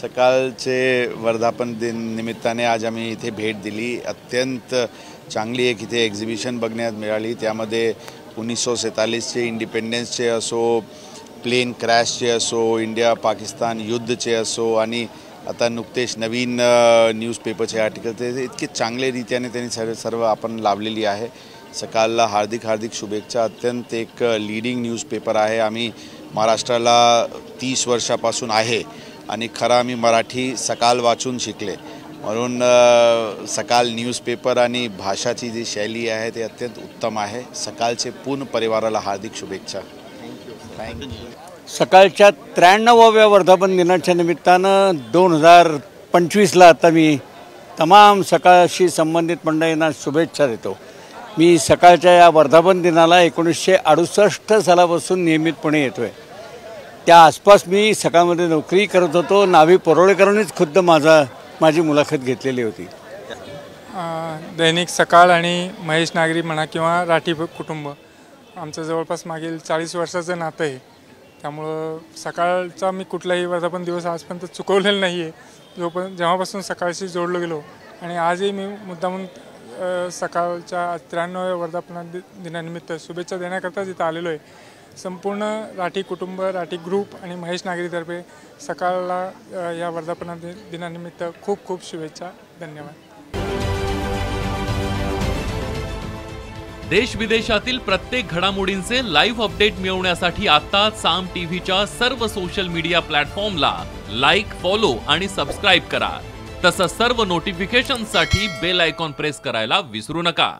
सकाळचे वर्धापन दिन निमित्ताने आज आम्ही इथे भेट दिली। अत्यंत चांगली एक इथे एक्झिबिशन बघण्यात मिळाली। त्यामध्ये 1947चे इंडिपेंडन्सचे असो, प्लेन क्रॅशचे असो, इंडिया पाकिस्तान युद्धचे असो आणि आता नुकतेच नवीन न्यूजपेपरचे आर्टिकल ते इतके चांगले रीत्याने त्यांनी सर्व आपण लावलेली आहे। सकाळला हार्दिक शुभेच्छा। अत्यंत एक लीडिंग न्यूजपेपर आहे। आम्ही महाराष्ट्राला 30 वर्षापासून आहे आणि खरं आम्ही मराठी सकाळ वाचून शिकले, म्हणून सकाळ न्यूजपेपर आणि भाषाची जी शैली आहे ते अत्यंत उत्तम आहे। सकाळचे पूर्ण परिवाराला हार्दिक शुभेच्छा। थँक्यू। सकाळच्या 93व्या वर्धापन दिनाच्या निमित्तानं 2025ला आता मी तमाम सकाळशी संबंधित मंडळींना शुभेच्छा देतो। मी सकाळच्या या वर्धापन दिनाला 1968 सालापासून नियमितपणे येतोय। त्या आसपास मी सकाळमध्ये नोकरी करत होतो। नावी परोळेकरांनीच खुद्द माझी मुलाखत घेतलेली होती। दैनिक सकाळ आणि महेश नागरी म्हणा किंवा राठी कुटुंब आमचं जवळपास मागील 40 वर्षाचं नातं आहे। त्यामुळं सकाळचा मी कुठलाही वर्धापन दिवस आजपर्यंत चुकवलेला नाही आहे। जेव्हापासून सकाळशी जोडलो गेलो आणि आजही मी मुद्दामून सकाळच्या 93व्या वर्धापन दिनानिमित्त शुभेच्छा देण्याकरता इथं आलेलो आहे। संपूर्ण राठी कुटुंब, राठी ग्रुप आणि महेश नागरीतर्फे सकाळला या वर्धापन दिनानिमित्त खूप खूप शुभेच्छा। धन्यवाद। देश विदेशातील प्रत्येक घडामोडींचे लाईव्ह अपडेट मिळवण्यासाठी आता साम टीव्हीच्या सर्व सोशल मीडिया प्लॅटफॉर्मला लाईक, फॉलो आणि सबस्क्राईब करा। तसंच सर्व नोटिफिकेशनसाठी बेल आयकॉन प्रेस करायला विसरू नका।